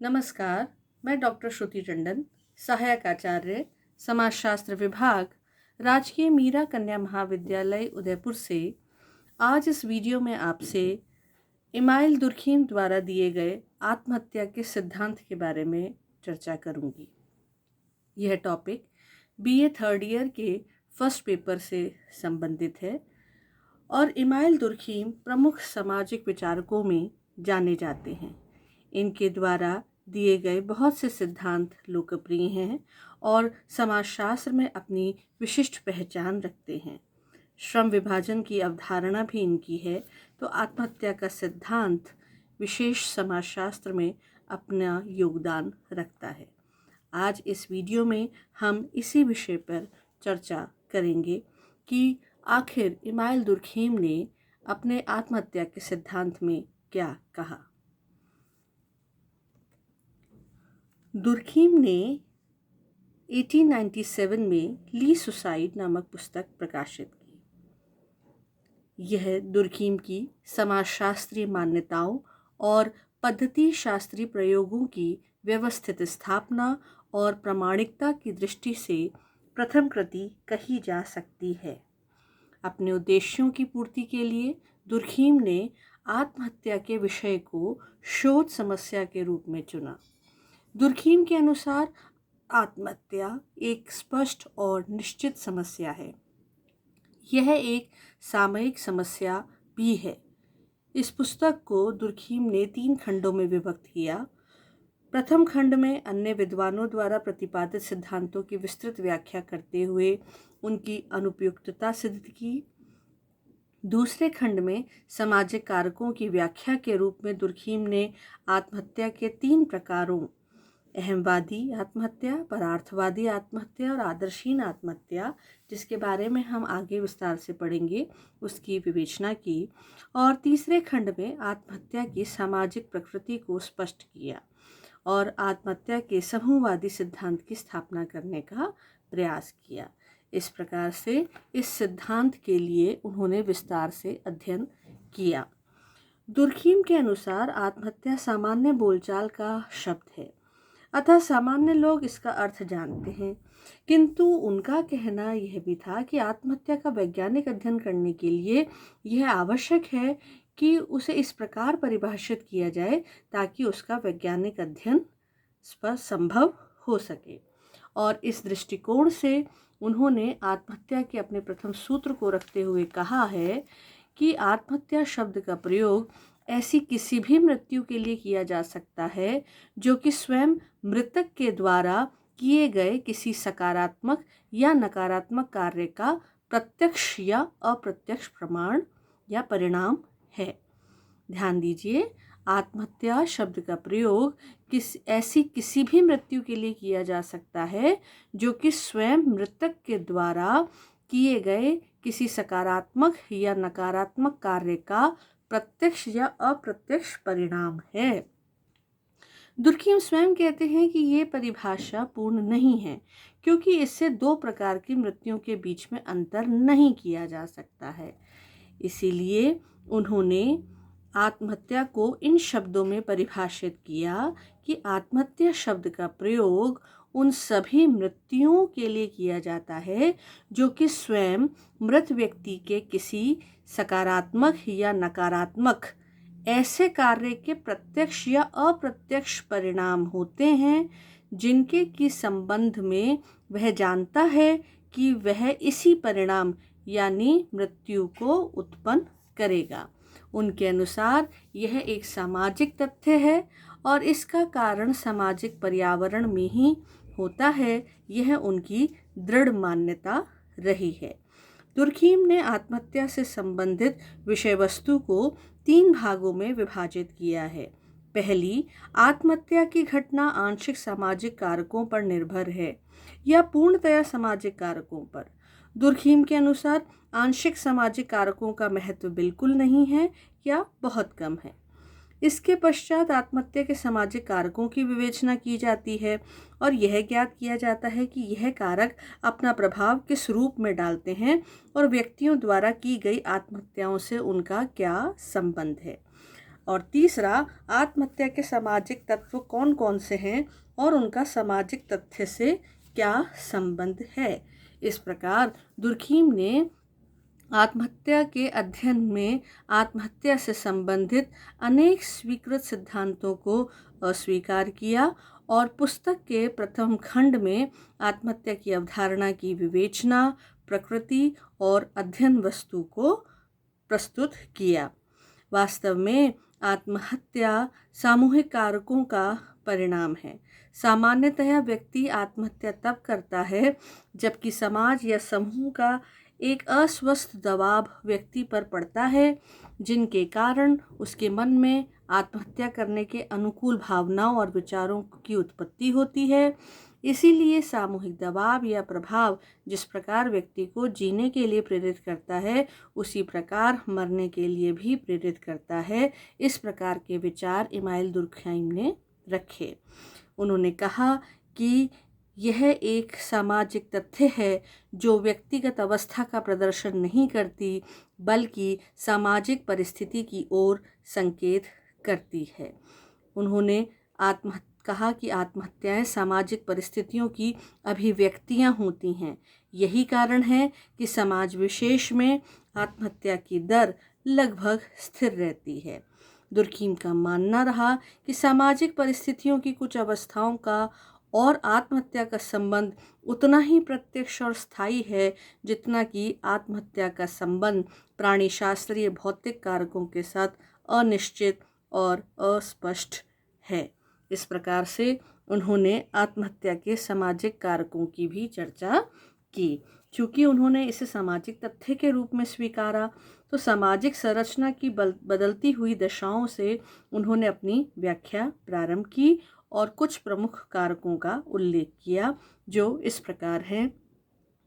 नमस्कार, मैं डॉक्टर श्रुति टंडन, सहायक आचार्य, समाजशास्त्र विभाग, राजकीय मीरा कन्या महाविद्यालय उदयपुर से आज इस वीडियो में आपसे इमाइल दुर्खीम द्वारा दिए गए आत्महत्या के सिद्धांत के बारे में चर्चा करूंगी। यह टॉपिक बीए थर्ड ईयर के फर्स्ट पेपर से संबंधित है और इमाइल दुर्खीम प्रमुख सामाजिक विचारकों में जाने जाते हैं। इनके द्वारा दिए गए बहुत से सिद्धांत लोकप्रिय हैं और समाजशास्त्र में अपनी विशिष्ट पहचान रखते हैं। श्रम विभाजन की अवधारणा भी इनकी है, तो आत्महत्या का सिद्धांत विशेष समाजशास्त्र में अपना योगदान रखता है। आज इस वीडियो में हम इसी विषय पर चर्चा करेंगे कि आखिर इमाइल दुर्खीम ने अपने आत्महत्या के सिद्धांत में क्या कहा। दुर्खीम ने 1897 में ली सुसाइड नामक पुस्तक प्रकाशित की। यह दुर्खीम की समाजशास्त्रीय मान्यताओं और पद्धति शास्त्रीय प्रयोगों की व्यवस्थित स्थापना और प्रामाणिकता की दृष्टि से प्रथम कृति कही जा सकती है। अपने उद्देश्यों की पूर्ति के लिए दुर्खीम ने आत्महत्या के विषय को शोध समस्या के रूप में चुना। दुर्खीम के अनुसार आत्महत्या एक स्पष्ट और निश्चित समस्या है। यह एक सामयिक समस्या भी है। इस पुस्तक को दुर्खीम ने 3 खंडों में विभक्त किया। प्रथम खंड में अन्य विद्वानों द्वारा प्रतिपादित सिद्धांतों की विस्तृत व्याख्या करते हुए उनकी अनुपयुक्तता सिद्ध की। दूसरे खंड में सामाजिक कारकों की व्याख्या के रूप में दुर्खीम ने आत्महत्या के 3 प्रकारों अहमवादी आत्महत्या, परार्थवादी आत्महत्या और आदर्शहीन आत्महत्या, जिसके बारे में हम आगे विस्तार से पढ़ेंगे, उसकी विवेचना की। और तीसरे खंड में आत्महत्या की सामाजिक प्रकृति को स्पष्ट किया और आत्महत्या के समूहवादी सिद्धांत की स्थापना करने का प्रयास किया। इस प्रकार से इस सिद्धांत के लिए उन्होंने विस्तार से अध्ययन किया। दुर्खीम के अनुसार आत्महत्या सामान्य बोलचाल का शब्द है, अतः सामान्य लोग इसका अर्थ जानते हैं, किंतु उनका कहना यह भी था कि आत्महत्या का वैज्ञानिक अध्ययन करने के लिए यह आवश्यक है कि उसे इस प्रकार परिभाषित किया जाए ताकि उसका वैज्ञानिक अध्ययन संभव हो सके। और इस दृष्टिकोण से उन्होंने आत्महत्या के अपने प्रथम सूत्र को रखते हुए कहा है कि आत्महत्या शब्द का प्रयोग ऐसी किसी भी मृत्यु के लिए किया जा सकता है जो कि स्वयं मृतक के द्वारा किए गए किसी सकारात्मक या नकारात्मक कार्य का प्रत्यक्ष या अप्रत्यक्ष प्रमाण या परिणाम है। ध्यान दीजिए, आत्महत्या शब्द का प्रयोग ऐसी किसी भी मृत्यु के लिए किया जा सकता है जो कि स्वयं मृतक के द्वारा किए गए किसी सकारात्मक या नकारात्मक कार्य का प्रत्यक्ष या अप्रत्यक्ष परिणाम है। दुर्खीम स्वयं कहते हैं कि ये परिभाषा पूर्ण नहीं है, क्योंकि इससे 2 प्रकार की मृत्युओं के बीच में अंतर नहीं किया जा सकता है। इसीलिए उन्होंने आत्महत्या को इन शब्दों में परिभाषित किया कि आत्महत्या शब्द का प्रयोग उन सभी मृत्युओं के लिए किया जाता है जो कि स्वयं मृत व्यक्ति के किसी सकारात्मक या नकारात्मक ऐसे कार्य के प्रत्यक्ष या अप्रत्यक्ष परिणाम होते हैं जिनके की संबंध में वह जानता है कि वह इसी परिणाम यानी मृत्यु को उत्पन्न करेगा। उनके अनुसार यह एक सामाजिक तथ्य है और इसका कारण सामाजिक पर्यावरण में ही होता है। यह उनकी दृढ़ मान्यता रही है। दुर्खीम ने आत्महत्या से संबंधित विषय वस्तु को 3 भागों में विभाजित किया है। पहली, आत्महत्या की घटना आंशिक सामाजिक कारकों पर निर्भर है या पूर्णतया सामाजिक कारकों पर। दुर्खीम के अनुसार आंशिक सामाजिक कारकों का महत्व बिल्कुल नहीं है या बहुत कम है। इसके पश्चात आत्महत्या के सामाजिक कारकों की विवेचना की जाती है और यह ज्ञात किया जाता है कि यह कारक अपना प्रभाव किस रूप में डालते हैं और व्यक्तियों द्वारा की गई आत्महत्याओं से उनका क्या संबंध है। और तीसरा, आत्महत्या के सामाजिक तत्व कौन कौन से हैं और उनका सामाजिक तथ्य से क्या संबंध है। इस प्रकार दुर्खीम ने आत्महत्या के अध्ययन में आत्महत्या से संबंधित अनेक स्वीकृत सिद्धांतों को अस्वीकार किया और पुस्तक के प्रथम खंड में आत्महत्या की अवधारणा की विवेचना, प्रकृति और अध्ययन वस्तु को प्रस्तुत किया। वास्तव में आत्महत्या सामूहिक कारकों का परिणाम है। सामान्यतः व्यक्ति आत्महत्या तब करता है जबकि समाज या समूह का एक अस्वस्थ दबाव व्यक्ति पर पड़ता है, जिनके कारण उसके मन में आत्महत्या करने के अनुकूल भावनाओं और विचारों की उत्पत्ति होती है। इसीलिए सामूहिक दबाव या प्रभाव जिस प्रकार व्यक्ति को जीने के लिए प्रेरित करता है, उसी प्रकार मरने के लिए भी प्रेरित करता है। इस प्रकार के विचार इमाइल दुर्खीम ने रखे। उन्होंने कहा कि यह एक सामाजिक तथ्य है जो व्यक्तिगत अवस्था का प्रदर्शन नहीं करती, बल्कि सामाजिक परिस्थिति की ओर संकेत करती है। उन्होंने कहा कि आत्महत्याएं सामाजिक परिस्थितियों की अभिव्यक्तियां होती हैं। यही कारण है कि समाज विशेष में आत्महत्या की दर लगभग स्थिर रहती है। दुर्खीम का मानना रहा कि सामाजिक परिस्थितियों की कुछ अवस्थाओं का और आत्महत्या का संबंध उतना ही प्रत्यक्ष और स्थायी है जितना कि आत्महत्या का संबंध प्राणीशास्त्रीय भौतिक कारकों के साथ अनिश्चित और अस्पष्ट है। इस प्रकार से उन्होंने आत्महत्या के सामाजिक कारकों की भी चर्चा की। क्योंकि उन्होंने इसे सामाजिक तथ्य के रूप में स्वीकारा, तो सामाजिक संरचना की बदलती हुई दशाओं से उन्होंने अपनी व्याख्या प्रारंभ की और कुछ प्रमुख कारकों का उल्लेख किया, जो इस प्रकार हैं।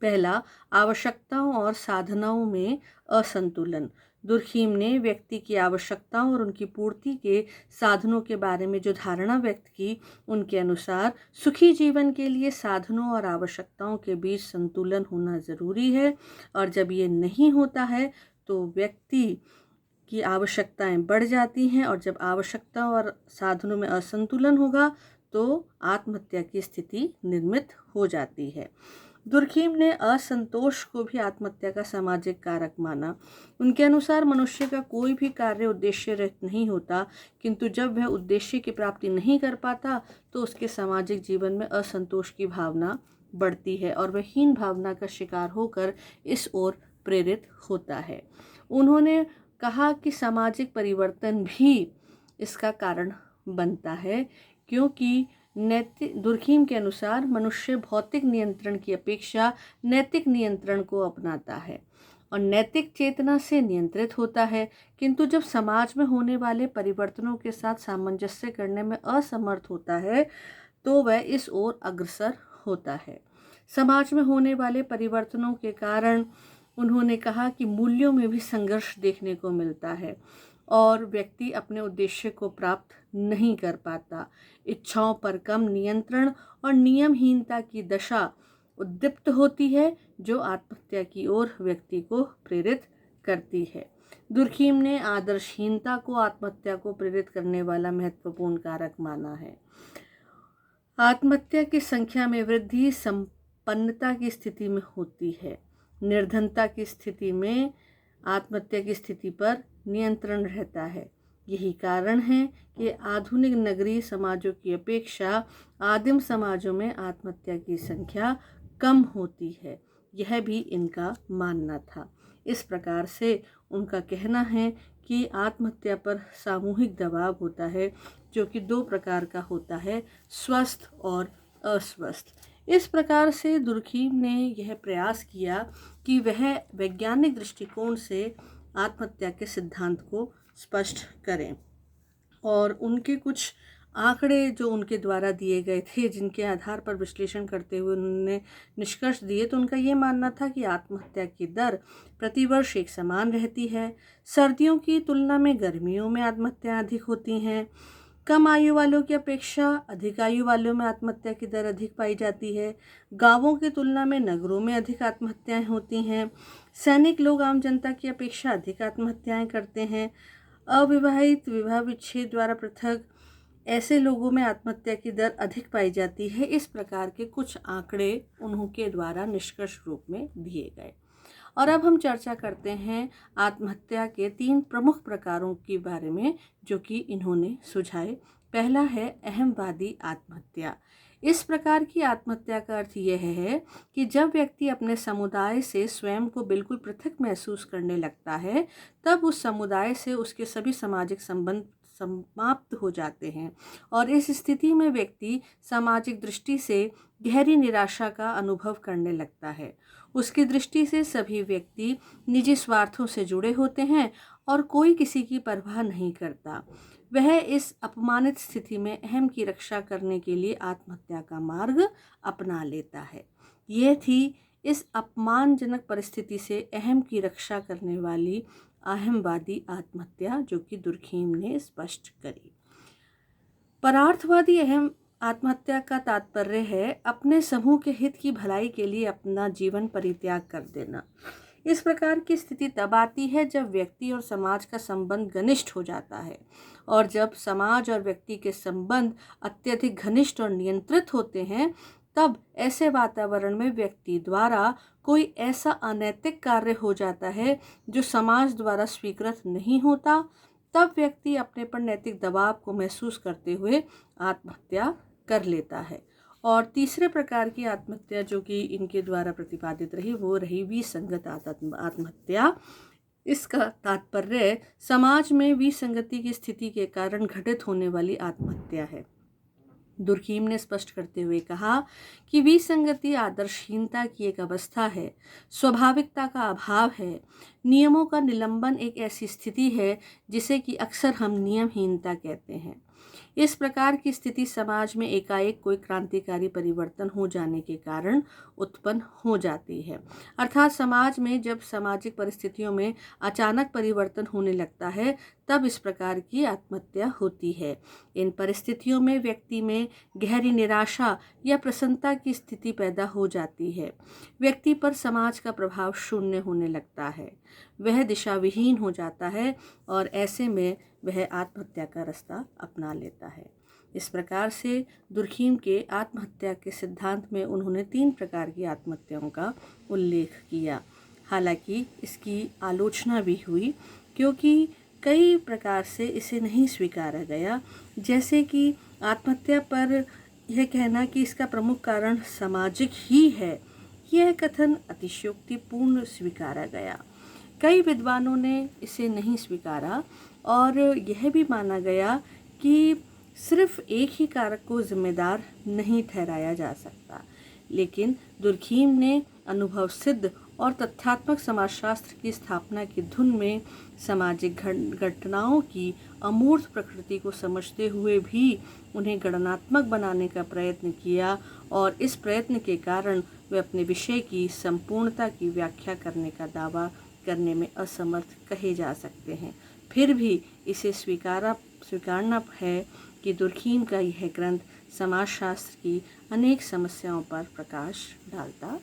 पहला, आवश्यकताओं और साधनाओं में असंतुलन। दुर्खीम ने व्यक्ति की आवश्यकताओं और उनकी पूर्ति के साधनों के बारे में जो धारणा व्यक्त की, उनके अनुसार सुखी जीवन के लिए साधनों और आवश्यकताओं के बीच संतुलन होना ज़रूरी है, और जब ये नहीं होता है तो व्यक्ति की आवश्यकताएं बढ़ जाती हैं, और जब आवश्यकताओं और साधनों में असंतुलन होगा तो आत्महत्या की स्थिति निर्मित हो जाती है। दुर्खीम ने असंतोष को भी आत्महत्या का सामाजिक कारक माना। उनके अनुसार मनुष्य का कोई भी कार्य उद्देश्य रहित नहीं होता, किंतु जब वह उद्देश्य की प्राप्ति नहीं कर पाता तो उसके सामाजिक जीवन में असंतोष की भावना बढ़ती है और वह हीन भावना का शिकार होकर इस ओर प्रेरित होता है। उन्होंने कहा कि सामाजिक परिवर्तन भी इसका कारण बनता है, क्योंकि दुर्खीम के अनुसार मनुष्य भौतिक नियंत्रण की अपेक्षा नैतिक नियंत्रण को अपनाता है और नैतिक चेतना से नियंत्रित होता है, किंतु जब समाज में होने वाले परिवर्तनों के साथ सामंजस्य करने में असमर्थ होता है तो वह इस ओर अग्रसर होता है। समाज में होने वाले परिवर्तनों के कारण उन्होंने कहा कि मूल्यों में भी संघर्ष देखने को मिलता है और व्यक्ति अपने उद्देश्य को प्राप्त नहीं कर पाता। इच्छाओं पर कम नियंत्रण और नियमहीनता की दशा उद्दीप्त होती है, जो आत्महत्या की ओर व्यक्ति को प्रेरित करती है। दुर्खीम ने आदर्शहीनता को आत्महत्या को प्रेरित करने वाला महत्वपूर्ण कारक माना है। आत्महत्या की संख्या में वृद्धि संपन्नता की स्थिति में होती है। निर्धनता की स्थिति में आत्महत्या की स्थिति पर नियंत्रण रहता है। यही कारण है कि आधुनिक नगरीय समाजों की अपेक्षा आदिम समाजों में आत्महत्या की संख्या कम होती है। यह भी इनका मानना था। इस प्रकार से उनका कहना है कि आत्महत्या पर सामूहिक दबाव होता है, जो कि दो प्रकार का होता है, स्वस्थ और अस्वस्थ। इस प्रकार से दुर्खीम ने यह प्रयास किया कि वह वैज्ञानिक दृष्टिकोण से आत्महत्या के सिद्धांत को स्पष्ट करें और उनके कुछ आंकड़े जो उनके द्वारा दिए गए थे, जिनके आधार पर विश्लेषण करते हुए उन्होंने निष्कर्ष दिए, तो उनका ये मानना था कि आत्महत्या की दर प्रतिवर्ष एक समान रहती है। सर्दियों की तुलना में गर्मियों में आत्महत्याएं अधिक होती हैं। कम आयु वालों की अपेक्षा अधिक आयु वालों में आत्महत्या की दर अधिक पाई जाती है। गांवों की तुलना में नगरों में अधिक आत्महत्याएं होती हैं। सैनिक लोग आम जनता की अपेक्षा अधिक आत्महत्याएं करते हैं। अविवाहित, विवाह विच्छेद द्वारा पृथक ऐसे लोगों में आत्महत्या की दर अधिक पाई जाती है। इस प्रकार के कुछ आंकड़े उनके द्वारा निष्कर्ष रूप में दिए गए। और अब हम चर्चा करते हैं आत्महत्या के 3 प्रमुख प्रकारों के बारे में जो कि इन्होंने सुझाए। पहला है अहमवादी आत्महत्या। इस प्रकार की आत्महत्या का अर्थ यह है कि जब व्यक्ति अपने समुदाय से स्वयं को बिल्कुल पृथक महसूस करने लगता है, तब उस समुदाय से उसके सभी सामाजिक संबंध समाप्त हो जाते हैं और इस स्थिति में व्यक्ति सामाजिक दृष्टि से गहरी निराशा का अनुभव करने लगता है। उसकी दृष्टि से सभी व्यक्ति निजी स्वार्थों से जुड़े होते हैं और कोई किसी की परवाह नहीं करता। वह इस अपमानित स्थिति में अहम की रक्षा करने के लिए आत्महत्या का मार्ग अपना लेता है। यह थी इस अपमानजनक परिस्थिति से अहम की रक्षा करने वाली अहमवादी आत्महत्या जो कि दुर्खीम ने स्पष्ट करी। परार्थवादी अहम आत्महत्या का तात्पर्य है अपने समूह के हित की भलाई के लिए अपना जीवन परित्याग कर देना। इस प्रकार की स्थिति तब आती है जब व्यक्ति और समाज का संबंध घनिष्ठ हो जाता है, और जब समाज और व्यक्ति के संबंध अत्यधिक घनिष्ठ और नियंत्रित होते हैं, तब ऐसे वातावरण में व्यक्ति द्वारा कोई ऐसा अनैतिक कार्य हो जाता है जो समाज द्वारा स्वीकृत नहीं होता। तब व्यक्ति अपने पर नैतिक दबाव को महसूस करते हुए आत्महत्या कर लेता है। और तीसरे प्रकार की आत्महत्या जो कि इनके द्वारा प्रतिपादित रही वो रही विसंगत आत्महत्या। इसका तात्पर्य समाज में विसंगति की स्थिति के कारण घटित होने वाली आत्महत्या है। दुर्खीम ने स्पष्ट करते हुए कहा कि विसंगति आदर्शहीनता की एक अवस्था है, स्वाभाविकता का अभाव है। नियमों का निलंबन एक ऐसी स्थिति है जिसे कि अक्सर हम नियमहीनता कहते हैं। इस प्रकार की स्थिति समाज में एकाएक कोई क्रांतिकारी परिवर्तन हो जाने के कारण उत्पन्न हो जाती है। अर्थात समाज में जब सामाजिक परिस्थितियों में अचानक परिवर्तन होने लगता है, तब इस प्रकार की आत्महत्या होती है। इन परिस्थितियों में व्यक्ति में गहरी निराशा या प्रसन्नता की स्थिति पैदा हो जाती है। व्यक्ति पर समाज का प्रभाव शून्य होने लगता है, वह दिशाविहीन हो जाता है और ऐसे में वह आत्महत्या का रास्ता अपना लेता है। इस प्रकार से दुर्खीम के आत्महत्या के सिद्धांत में उन्होंने 3 प्रकार की आत्महत्याओं का उल्लेख किया। हालांकि इसकी आलोचना भी हुई क्योंकि कई प्रकार से इसे नहीं स्वीकारा गया, जैसे कि आत्महत्या पर यह कहना कि इसका प्रमुख कारण सामाजिक ही है, यह कथन अतिशयोक्तिपूर्ण स्वीकारा गया। कई विद्वानों ने इसे नहीं स्वीकारा और यह भी माना गया कि सिर्फ एक ही कारक को जिम्मेदार नहीं ठहराया जा सकता। लेकिन दुर्खीम ने अनुभव सिद्ध और तथ्यात्मक समाजशास्त्र की स्थापना की धुन में सामाजिक घटनाओं की अमूर्त प्रकृति को समझते हुए भी उन्हें गणनात्मक बनाने का प्रयत्न किया, और इस प्रयत्न के कारण वे अपने विषय की संपूर्णता की व्याख्या करने का दावा करने में असमर्थ कहे जा सकते हैं। फिर भी इसे स्वीकारना है कि दुर्खीम का यह ग्रंथ समाजशास्त्र की अनेक समस्याओं पर प्रकाश डालता